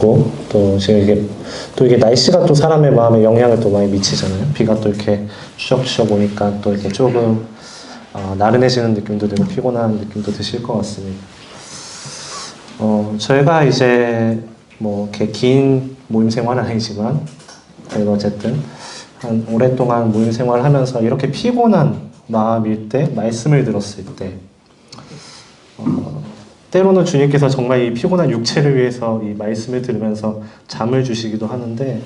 또 지금 이게 날씨가 또 사람의 마음에 영향을 또 많이 미치잖아요. 비가 또 이렇게 추적추적 오니까 또 이렇게 조금 나른해지는 느낌도 들고 피곤한 느낌도 드실 것 같습니다. 저희가 이제 뭐 이렇게 긴 모임 생활은 아니지만 그래도 어쨌든 한 오랫동안 모임 생활을 하면서 이렇게 피곤한 마음일 때 말씀을 들었을 때 때로는 주님께서 정말 이 피곤한 육체를 위해서 이 말씀을 들으면서 잠을 주시기도 하는데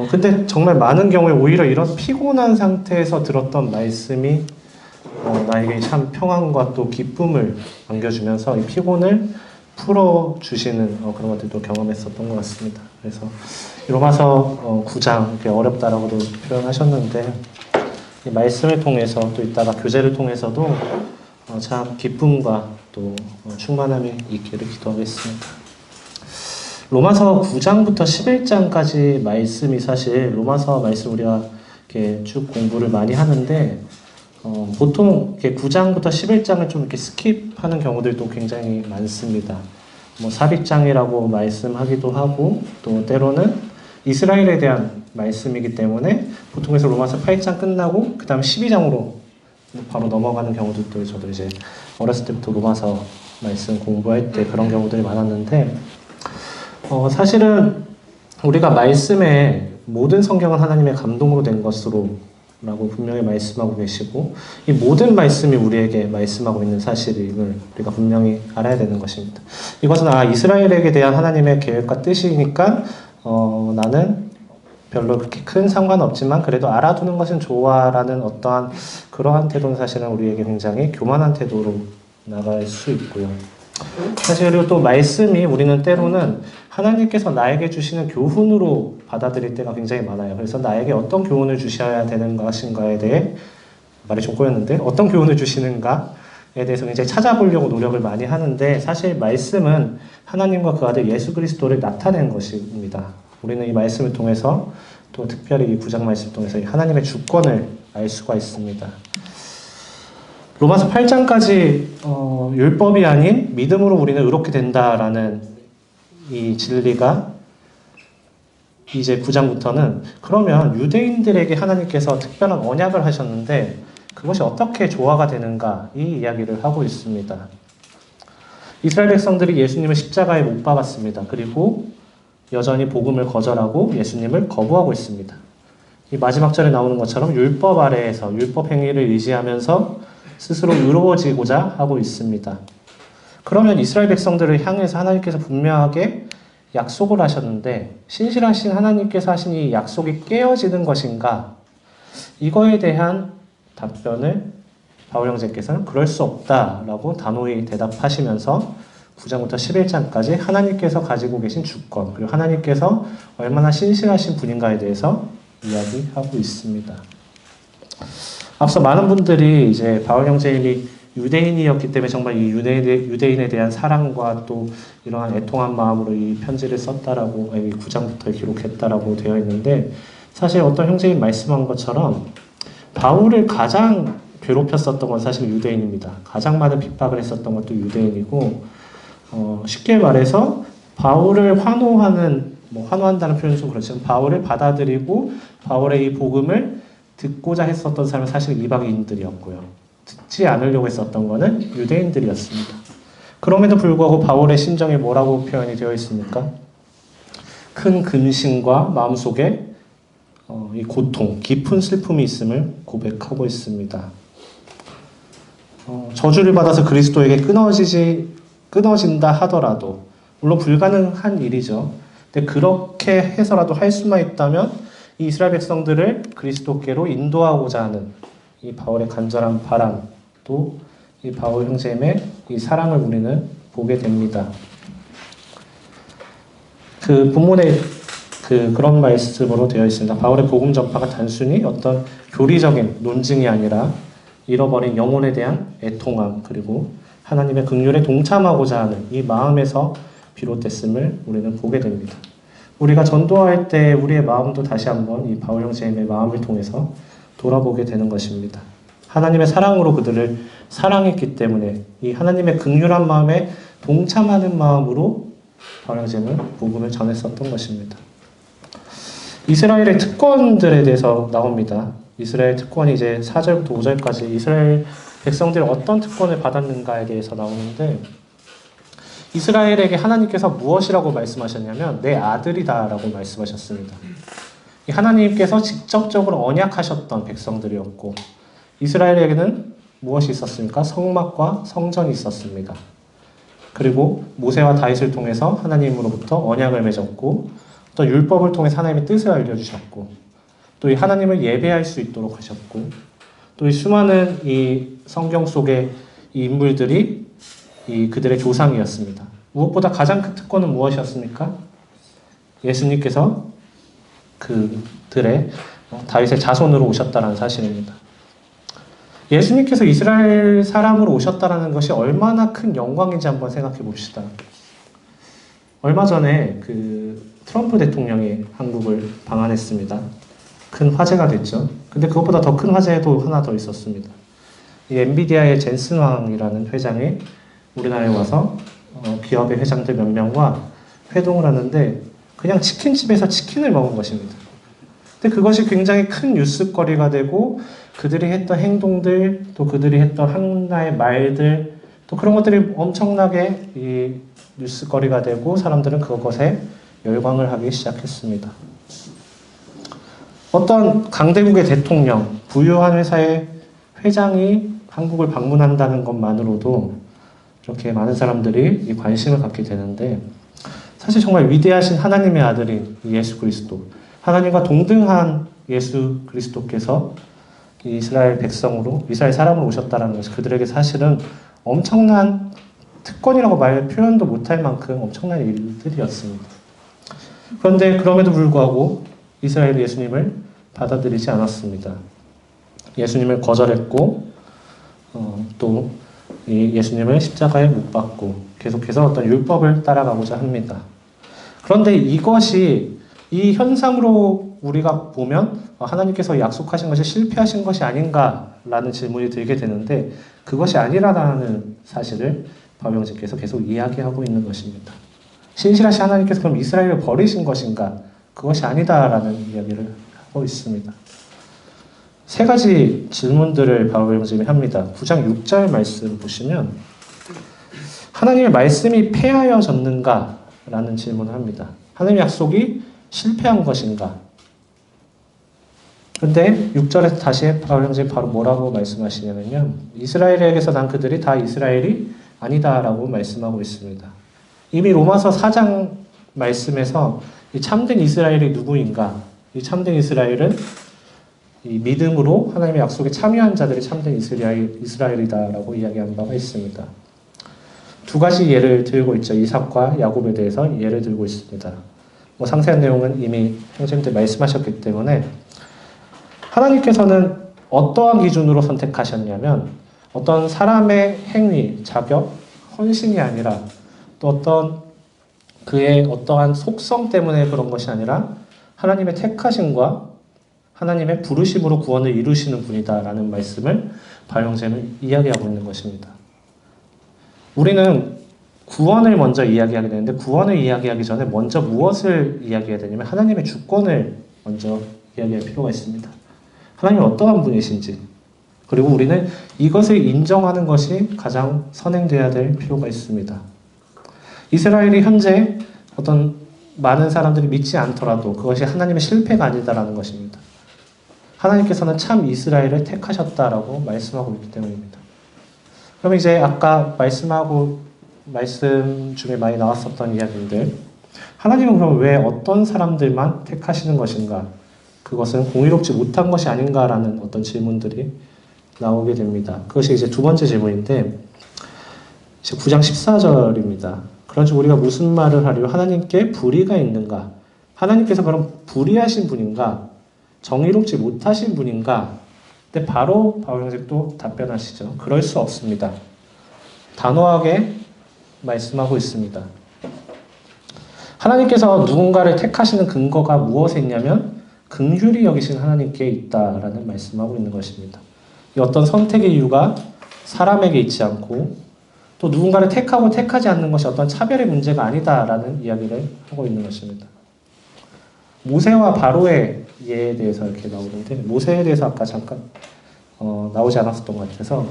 근데 정말 많은 경우에 오히려 이런 피곤한 상태에서 들었던 말씀이 나에게 참 평안과 또 기쁨을 안겨주면서 이 피곤을 풀어주시는 그런 것들도 경험했었던 것 같습니다. 그래서 로마서 9장 이렇게 어렵다라고도 표현하셨는데 이 말씀을 통해서 또 이따가 교제를 통해서도 참 기쁨과 또 충만함이 있기를 기도하겠습니다. 로마서 9장부터 11장까지 말씀이 사실 로마서 말씀 우리가 이렇게 쭉 공부를 많이 하는데 보통 이렇게 9장부터 11장을 좀 이렇게 스킵하는 경우들도 굉장히 많습니다. 뭐 삽입장이라고 말씀하기도 하고 또 때로는 이스라엘에 대한 말씀이기 때문에 보통 해서 로마서 8장 끝나고 그 다음 12장으로 바로 넘어가는 경우도 저도 이제 어렸을 때부터 로마서 말씀 공부할 때 그런 경우들이 많았는데 사실은 우리가 말씀에 모든 성경은 하나님의 감동으로 된 것으로 라고 분명히 말씀하고 계시고 이 모든 말씀이 우리에게 말씀하고 있는 사실임을 우리가 분명히 알아야 되는 것입니다. 이것은 이스라엘에게 대한 하나님의 계획과 뜻이니까 나는 별로 그렇게 큰 상관없지만 그래도 알아두는 것은 좋아라는 어떠한 그러한 태도는 사실은 우리에게 굉장히 교만한 태도로 나갈 수 있고요. 사실 그리고 또 말씀이 우리는 때로는 하나님께서 나에게 주시는 교훈으로 받아들일 때가 굉장히 많아요. 그래서 나에게 어떤 교훈을 주셔야 되는 것인가에 대해 말이 좀 꼬였는데 어떤 교훈을 주시는가에 대해서 굉장히 찾아보려고 노력을 많이 하는데 사실 말씀은 하나님과 그 아들 예수 그리스도를 나타낸 것입니다. 우리는 이 말씀을 통해서 또 특별히 이 9장 말씀을 통해서 하나님의 주권을 알 수가 있습니다. 로마서 8장까지 율법이 아닌 믿음으로 우리는 의롭게 된다라는 이 진리가 이제 9장부터는 그러면 유대인들에게 하나님께서 특별한 언약을 하셨는데 그것이 어떻게 조화가 되는가 이 이야기를 하고 있습니다. 이스라엘 백성들이 예수님을 십자가에 못 박았습니다. 그리고 여전히 복음을 거절하고 예수님을 거부하고 있습니다. 이 마지막 절에 나오는 것처럼 율법 아래에서 율법 행위를 의지하면서 스스로 의로워지고자 하고 있습니다. 그러면 이스라엘 백성들을 향해서 하나님께서 분명하게 약속을 하셨는데 신실하신 하나님께서 하신 이 약속이 깨어지는 것인가? 이거에 대한 답변을 바울 형제께서는 그럴 수 없다라고 단호히 대답하시면서 9장부터 11장까지 하나님께서 가지고 계신 주권 그리고 하나님께서 얼마나 신실하신 분인가에 대해서 이야기하고 있습니다. 앞서 많은 분들이 이제 바울 형제님이 유대인이었기 때문에 정말 이 유대인에 대한 사랑과 또 이러한 애통한 마음으로 이 편지를 썼다라고 이 9장부터 기록했다라고 되어 있는데 사실 어떤 형제님 말씀한 것처럼 바울을 가장 괴롭혔었던 건 사실 유대인입니다. 가장 많은 핍박을 했었던 것도 유대인이고 쉽게 말해서 바울을 환호한다는 표현은 좀 그렇지만 바울을 받아들이고 바울의 이 복음을 듣고자 했었던 사람은 사실 이방인들이었고요. 듣지 않으려고 했었던 것은 유대인들이었습니다. 그럼에도 불구하고 바울의 심정이 뭐라고 표현이 되어 있습니까? 큰 근심과 마음속에 이 고통, 깊은 슬픔이 있음을 고백하고 있습니다. 저주를 받아서 그리스도에게 끊어진다 하더라도 물론 불가능한 일이죠. 근데 그렇게 해서라도 할 수만 있다면 이 이스라엘 백성들을 그리스도께로 인도하고자 하는 이 바울의 간절한 바람도 이 바울 형제의 이 사랑을 우리는 보게 됩니다. 그 본문에 그런 말씀으로 되어 있습니다. 바울의 복음 전파가 단순히 어떤 교리적인 논증이 아니라 잃어버린 영혼에 대한 애통함 그리고 하나님의 긍휼에 동참하고자 하는 이 마음에서 비롯됐음을 우리는 보게 됩니다. 우리가 전도할 때 우리의 마음도 다시 한번 이 바울 형제의 마음을 통해서 돌아보게 되는 것입니다. 하나님의 사랑으로 그들을 사랑했기 때문에 이 하나님의 긍휼한 마음에 동참하는 마음으로 바울형제는 복음을 전했었던 것입니다. 이스라엘의 특권들에 대해서 나옵니다. 이스라엘 특권이 이제 4절부터 5절까지 이스라엘 백성들이 어떤 특권을 받았는가에 대해서 나오는데, 이스라엘에게 하나님께서 무엇이라고 말씀하셨냐면 내 아들이다 라고 말씀하셨습니다. 하나님께서 직접적으로 언약하셨던 백성들이었고, 이스라엘에게는 무엇이 있었습니까? 성막과 성전이 있었습니다. 그리고 모세와 다윗을 통해서 하나님으로부터 언약을 맺었고, 또 율법을 통해서 하나님의 뜻을 알려주셨고, 또 이 하나님을 예배할 수 있도록 하셨고, 또 이 수많은 이 성경 속의 이 인물들이 이 그들의 조상이었습니다. 무엇보다 가장 큰 특권은 무엇이었습니까? 예수님께서 그들의 다윗의 자손으로 오셨다는 사실입니다. 예수님께서 이스라엘 사람으로 오셨다는 것이 얼마나 큰 영광인지 한번 생각해 봅시다. 얼마 전에 트럼프 대통령이 한국을 방한했습니다. 큰 화제가 됐죠. 근데 그것보다 더 큰 화제도 하나 더 있었습니다. 이 엔비디아의 젠슨 황이라는 회장이 우리나라에 와서 기업의 회장들 몇 명과 회동을 하는데 그냥 치킨집에서 치킨을 먹은 것입니다. 근데 그것이 굉장히 큰 뉴스거리가 되고, 그들이 했던 행동들, 또 그들이 했던 하나의 말들, 또 그런 것들이 엄청나게 이 뉴스거리가 되고, 사람들은 그것에 열광을 하기 시작했습니다. 어떤 강대국의 대통령, 부유한 회사의 회장이 한국을 방문한다는 것만으로도 이렇게 많은 사람들이 이 관심을 갖게 되는데, 사실 정말 위대하신 하나님의 아들인 예수 그리스도, 하나님과 동등한 예수 그리스도께서 이스라엘 백성으로, 이스라엘 사람으로 오셨다는 것이 그들에게 사실은 엄청난 특권이라고 표현도 못할 만큼 엄청난 일들이었습니다. 그런데 그럼에도 불구하고 이스라엘은 예수님을 받아들이지 않았습니다. 예수님을 거절했고, 또 예수님을 십자가에 못 박고 계속해서 어떤 율법을 따라가고자 합니다. 그런데 이것이 이 현상으로 우리가 보면 하나님께서 약속하신 것이 실패하신 것이 아닌가라는 질문이 들게 되는데, 그것이 아니라는 사실을 바울형제께서 계속 이야기하고 있는 것입니다. 신실하신 하나님께서 그럼 이스라엘을 버리신 것인가? 그것이 아니다라는 이야기를 하고 있습니다. 세 가지 질문들을 바울형제가 합니다. 9장 6절 말씀 보시면 하나님의 말씀이 폐하여졌는가? 라는 질문을 합니다. 하나님의 약속이 실패한 것인가? 그런데 6절에서 다시 바울형제 바로 뭐라고 말씀하시냐면요, 이스라엘에게서 난 그들이 다 이스라엘이 아니다라고 말씀하고 있습니다. 이미 로마서 4장 말씀에서 이 참된 이스라엘이 누구인가? 이 참된 이스라엘은 이 믿음으로 하나님의 약속에 참여한 자들이 참된 이스라엘이다라고 이야기한 바가 있습니다. 두 가지 예를 들고 있죠. 이삭과 야곱에 대해서 예를 들고 있습니다. 상세한 내용은 이미 형제님들 말씀하셨기 때문에, 하나님께서는 어떠한 기준으로 선택하셨냐면 어떤 사람의 행위, 자격, 헌신이 아니라, 또 어떤 그의 어떠한 속성 때문에 그런 것이 아니라 하나님의 택하심과 하나님의 부르심으로 구원을 이루시는 분이다라는 말씀을 바울형제는 이야기하고 있는 것입니다. 우리는 구원을 먼저 이야기하게 되는데, 구원을 이야기하기 전에 먼저 무엇을 이야기해야 되냐면 하나님의 주권을 먼저 이야기할 필요가 있습니다. 하나님은 어떠한 분이신지, 그리고 우리는 이것을 인정하는 것이 가장 선행되어야 될 필요가 있습니다. 이스라엘이 현재 어떤 많은 사람들이 믿지 않더라도 그것이 하나님의 실패가 아니다라는 것입니다. 하나님께서는 참 이스라엘을 택하셨다라고 말씀하고 있기 때문입니다. 그럼 이제 아까 말씀 중에 많이 나왔었던 이야기인데, 하나님은 그럼 왜 어떤 사람들만 택하시는 것인가? 그것은 공의롭지 못한 것이 아닌가라는 어떤 질문들이 나오게 됩니다. 그것이 이제 두 번째 질문인데, 이제 9장 14절입니다. 그런즉 우리가 무슨 말을 하리요? 하나님께 불의가 있는가? 하나님께서 그럼 불의하신 분인가? 정의롭지 못하신 분인가? 근데 바로 바울형제 또 답변하시죠. 그럴 수 없습니다. 단호하게 말씀하고 있습니다. 하나님께서 누군가를 택하시는 근거가 무엇에 있냐면 긍휼히 여기신 하나님께 있다라는 말씀하고 있는 것입니다. 이 어떤 선택의 이유가 사람에게 있지 않고 또 누군가를 택하고 택하지 않는 것이 어떤 차별의 문제가 아니다라는 이야기를 하고 있는 것입니다. 모세와 바로의 예에 대해서 이렇게 나오는데, 모세에 대해서 아까 잠깐 나오지 않았었던 것 같아서,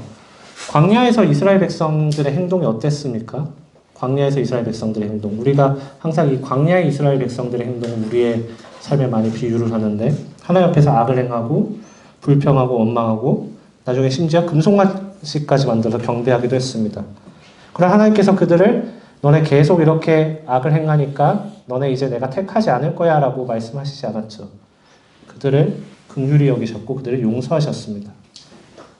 광야에서 이스라엘 백성들의 행동이 어땠습니까? 광야에서 이스라엘 백성들의 행동. 우리가 항상 이 광야의 이스라엘 백성들의 행동을 우리의 삶에 많이 비유를 하는데, 하나님 앞에서 악을 행하고 불평하고 원망하고 나중에 심지어 금송아지까지 만들어서 경배하기도 했습니다. 그러나 하나님께서 그들을 너네 계속 이렇게 악을 행하니까 너네 이제 내가 택하지 않을 거야 라고 말씀하시지 않았죠. 그들을 긍휼히 여기셨고 그들을 용서하셨습니다.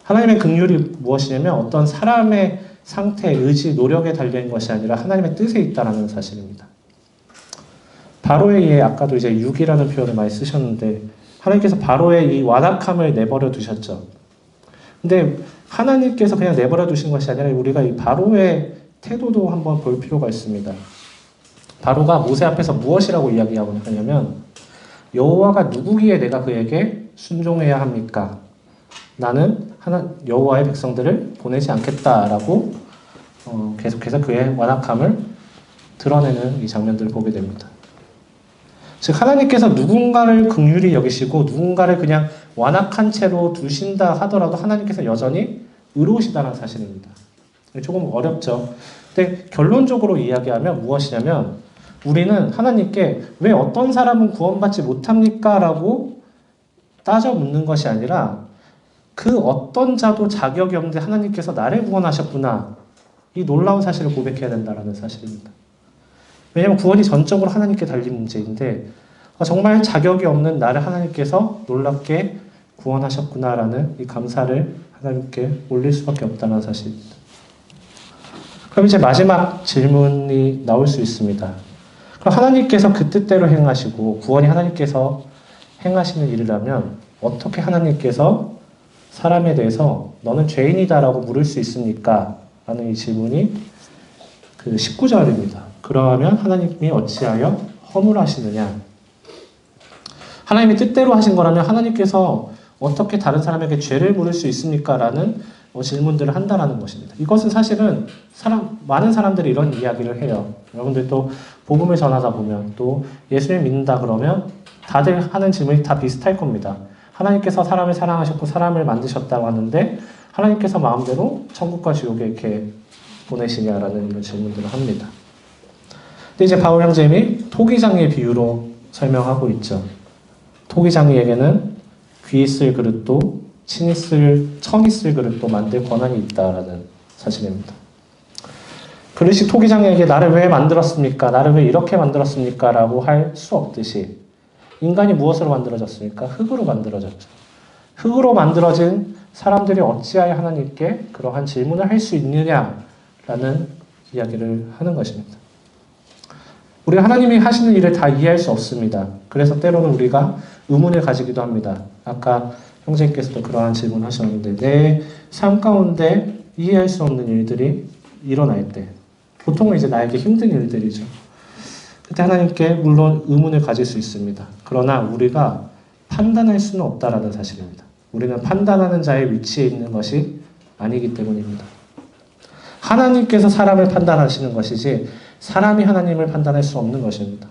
하나님의 긍휼이 무엇이냐면 어떤 사람의 상태, 의지, 노력에 달려있는 것이 아니라 하나님의 뜻에 있다는 사실입니다. 바로의 예, 아까도 이제 육이라는 표현을 많이 쓰셨는데 하나님께서 바로의 이 완악함을 내버려 두셨죠. 근데 하나님께서 그냥 내버려 두신 것이 아니라 우리가 이 바로의 태도도 한번 볼 필요가 있습니다. 바로가 모세 앞에서 무엇이라고 이야기하냐면 여호와가 누구기에 내가 그에게 순종해야 합니까? 나는 여호와의 백성들을 보내지 않겠다라고 계속해서 그의 완악함을 드러내는 이 장면들을 보게 됩니다. 즉 하나님께서 누군가를 긍휼히 여기시고 누군가를 그냥 완악한 채로 두신다 하더라도 하나님께서 여전히 의로우시다는 사실입니다. 조금 어렵죠. 근데 결론적으로 이야기하면 무엇이냐면 우리는 하나님께 왜 어떤 사람은 구원받지 못합니까? 라고 따져 묻는 것이 아니라 그 어떤 자도 자격이 없는데 하나님께서 나를 구원하셨구나. 이 놀라운 사실을 고백해야 된다는 사실입니다. 왜냐하면 구원이 전적으로 하나님께 달린 문제인데 정말 자격이 없는 나를 하나님께서 놀랍게 구원하셨구나라는 이 감사를 하나님께 올릴 수밖에 없다는 사실입니다. 그럼 이제 마지막 질문이 나올 수 있습니다. 그럼 하나님께서 그 뜻대로 행하시고 구원이 하나님께서 행하시는 일이라면 어떻게 하나님께서 사람에 대해서 너는 죄인이다라고 물을 수 있습니까? 라는 이 질문이 그 19절입니다. 그러하면 하나님이 어찌하여 허물하시느냐? 하나님이 뜻대로 하신 거라면 하나님께서 어떻게 다른 사람에게 죄를 물을 수 있습니까? 라는 질문들을 한다라는 것입니다. 이것은 사실은 많은 사람들이 이런 이야기를 해요. 여러분들 또 복음을 전하다 보면 또 예수님 믿는다 그러면 다들 하는 질문이 다 비슷할 겁니다. 하나님께서 사람을 사랑하셨고 사람을 만드셨다고 하는데 하나님께서 마음대로 천국과 지옥에 이렇게 보내시냐라는 이런 질문들을 합니다. 근데 이제 바울 형제님이 토기장의 비유로 설명하고 있죠. 토기장이에게는 귀 있을 그릇도 청이 있을 그릇도 만들 권한이 있다라는 사실입니다. 그릇이 토기장에게 나를 왜 만들었습니까? 나를 왜 이렇게 만들었습니까? 라고 할 수 없듯이 인간이 무엇으로 만들어졌습니까? 흙으로 만들어졌죠. 흙으로 만들어진 사람들이 어찌하여 하나님께 그러한 질문을 할 수 있느냐라는 이야기를 하는 것입니다. 우리가 하나님이 하시는 일을 다 이해할 수 없습니다. 그래서 때로는 우리가 의문을 가지기도 합니다. 아까 형제님께서도 그러한 질문을 하셨는데 내 삶 가운데 이해할 수 없는 일들이 일어날 때 보통은 이제 나에게 힘든 일들이죠. 그때 하나님께 물론 의문을 가질 수 있습니다. 그러나 우리가 판단할 수는 없다라는 사실입니다. 우리는 판단하는 자의 위치에 있는 것이 아니기 때문입니다. 하나님께서 사람을 판단하시는 것이지 사람이 하나님을 판단할 수 없는 것입니다.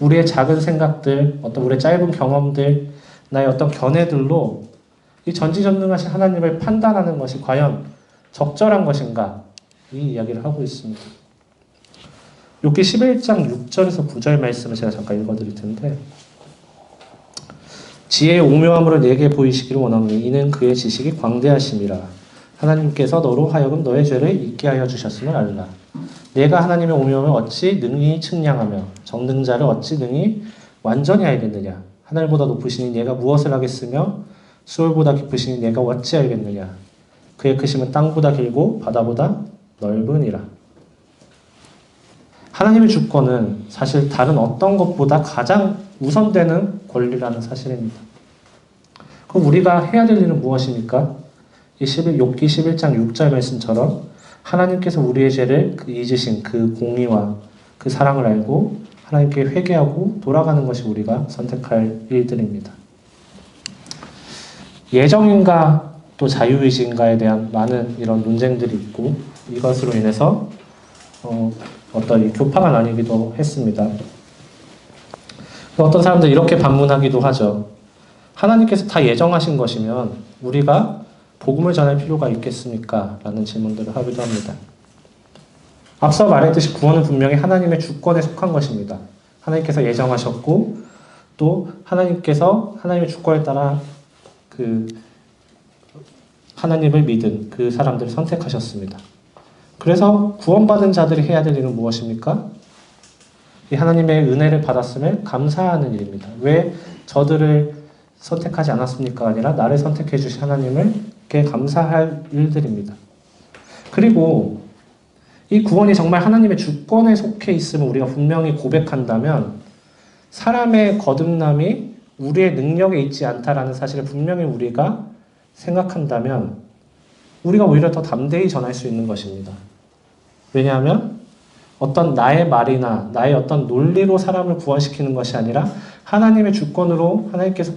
우리의 작은 생각들, 어떤 우리의 짧은 경험들, 나의 어떤 견해들로 이 전지전능하신 하나님을 판단하는 것이 과연 적절한 것인가? 이 이야기를 하고 있습니다. 욥기 11장 6절에서 9절 말씀을 제가 잠깐 읽어드릴 텐데 지혜의 오묘함으로 내게 보이시기를 원하오니 이는 그의 지식이 광대하심이라. 하나님께서 너로 하여금 너의 죄를 잊게 하여 주셨음을 알라. 내가 하나님의 오묘함을 어찌 능히 측량하며 정능자를 어찌 능히 완전히 알겠느냐. 하늘보다 높으시니 내가 무엇을 하겠으며 수월보다 깊으시니 내가 어찌 알겠느냐. 그의 크심은 땅보다 길고 바다보다 넓으니라. 하나님의 주권은 사실 다른 어떤 것보다 가장 우선되는 권리라는 사실입니다. 그럼 우리가 해야 될 일은 무엇입니까? 욥기 11장 6절 말씀처럼 하나님께서 우리의 죄를 잊으신 그 공의와 그 사랑을 알고 하나님께 회개하고 돌아가는 것이 우리가 선택할 일들입니다. 예정인가 또 자유의지인가에 대한 많은 이런 논쟁들이 있고 이것으로 인해서 어떤 이 교파가 나뉘기도 했습니다. 어떤 사람들 이렇게 반문하기도 하죠. 하나님께서 다 예정하신 것이면 우리가 복음을 전할 필요가 있겠습니까? 라는 질문들을 하기도 합니다. 앞서 말했듯이 구원은 분명히 하나님의 주권에 속한 것입니다. 하나님께서 예정하셨고 또 하나님께서 하나님의 주권에 따라 하나님을 믿은 그 사람들을 선택하셨습니다. 그래서 구원받은 자들이 해야 될 일은 무엇입니까? 이 하나님의 은혜를 받았음에 감사하는 일입니다. 왜 저들을 선택하지 않았습니까? 아니라 나를 선택해 주신 하나님께 감사할 일들입니다. 그리고 이 구원이 정말 하나님의 주권에 속해 있음을 우리가 분명히 고백한다면 사람의 거듭남이 우리의 능력에 있지 않다라는 사실을 분명히 우리가 생각한다면 우리가 오히려 더 담대히 전할 수 있는 것입니다. 왜냐하면 어떤 나의 말이나 나의 어떤 논리로 사람을 구원시키는 것이 아니라 하나님의 주권으로 하나님께서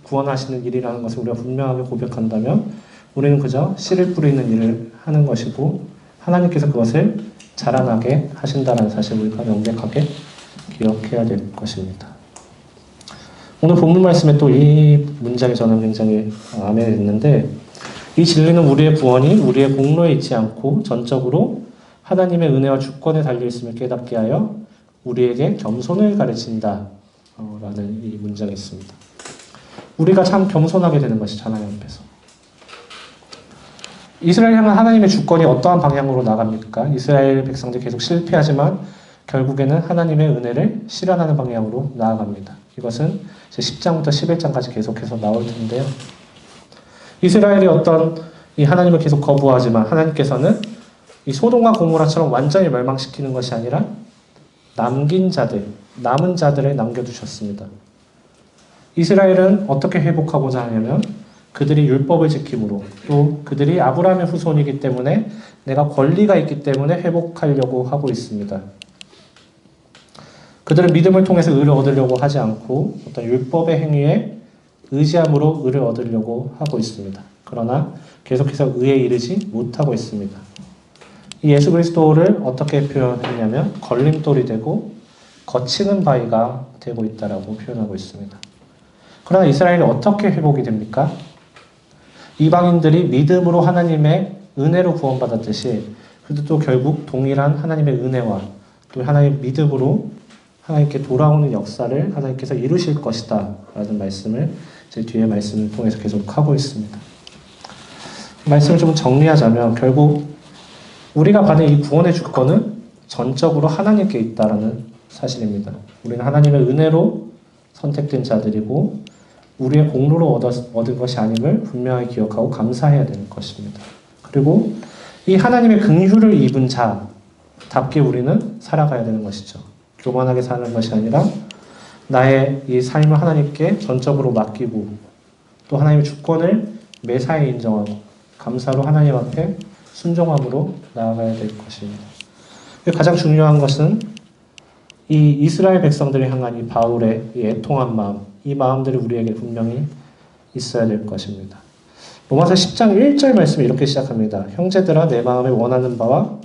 구원하시는 일이라는 것을 우리가 분명하게 고백한다면 우리는 그저 씨를 뿌리는 일을 하는 것이고 하나님께서 그것을 자라나게 하신다는 사실을 우리가 명백하게 기억해야 될 것입니다. 오늘 본문 말씀에 또 이 문장이 저는 굉장히 마음에 드는데 이 진리는 우리의 구원이 우리의 공로에 있지 않고 전적으로 하나님의 은혜와 주권에 달려있음을 깨닫게 하여 우리에게 겸손을 가르친다 라는 이 문장이 있습니다. 우리가 참 겸손하게 되는 것이 하나님 앞에서. 이스라엘 향한 하나님의 주권이 어떠한 방향으로 나갑니까? 이스라엘 백성들이 계속 실패하지만 결국에는 하나님의 은혜를 실현하는 방향으로 나아갑니다. 이것은 10장부터 11장까지 계속해서 나올 텐데요. 이스라엘이 어떤 이 하나님을 계속 거부하지만 하나님께서는 이 소돔과 고모라처럼 완전히 멸망시키는 것이 아니라 남은 자들을 남겨두셨습니다. 이스라엘은 어떻게 회복하고자 하냐면 그들이 율법을 지킴으로 또 그들이 아브라함의 후손이기 때문에 내가 권리가 있기 때문에 회복하려고 하고 있습니다. 그들은 믿음을 통해서 의를 얻으려고 하지 않고 어떤 율법의 행위에 의지함으로 의를 얻으려고 하고 있습니다. 그러나 계속해서 의에 이르지 못하고 있습니다. 이 예수 그리스도를 어떻게 표현했냐면 걸림돌이 되고 거치는 바위가 되고 있다라고 표현하고 있습니다. 그러나 이스라엘이 어떻게 회복이 됩니까? 이방인들이 믿음으로 하나님의 은혜로 구원받았듯이 그들도 결국 동일한 하나님의 은혜와 또 하나님의 믿음으로 하나님께 돌아오는 역사를 하나님께서 이루실 것이다 라는 말씀을 제 뒤에 말씀을 통해서 계속 하고 있습니다. 말씀을 좀 정리하자면 결국 우리가 받은 이 구원의 주권은 전적으로 하나님께 있다라는 사실입니다. 우리는 하나님의 은혜로 선택된 자들이고 우리의 공로로 얻은 것이 아님을 분명히 기억하고 감사해야 되는 것입니다. 그리고 이 하나님의 긍휼을 입은 자답게 우리는 살아가야 되는 것이죠. 교만하게 사는 것이 아니라 나의 이 삶을 하나님께 전적으로 맡기고 또 하나님의 주권을 매사에 인정하고 감사로 하나님 앞에 순종함으로 나아가야 될 것입니다. 가장 중요한 것은 이 이스라엘 백성들을 향한 이 바울의 이 애통한 마음, 이 마음들이 우리에게 분명히 있어야 될 것입니다. 로마서 10장 1절 말씀이 이렇게 시작합니다. 형제들아 내 마음에 원하는 바와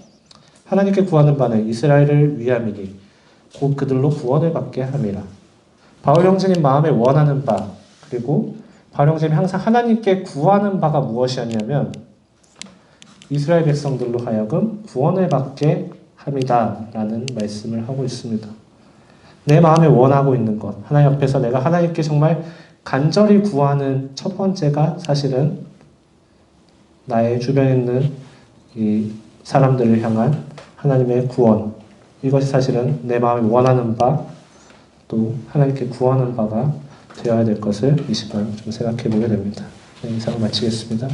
하나님께 구하는 바는 이스라엘을 위함이니 곧 그들로 구원을 받게 함이라. 바울 형제님 마음에 원하는 바 그리고 바울 형제님이 항상 하나님께 구하는 바가 무엇이었냐면 이스라엘 백성들로 하여금 구원을 받게 합니다 라는 말씀을 하고 있습니다. 내 마음에 원하고 있는 것 하나님 앞에서 내가 하나님께 정말 간절히 구하는 첫 번째가 사실은 나의 주변에 있는 이 사람들을 향한 하나님의 구원 이것이 사실은 내 마음에 원하는 바 또 하나님께 구하는 바가 되어야 될 것을 이 시간 좀 생각해 보게 됩니다. 네, 이상을 마치겠습니다.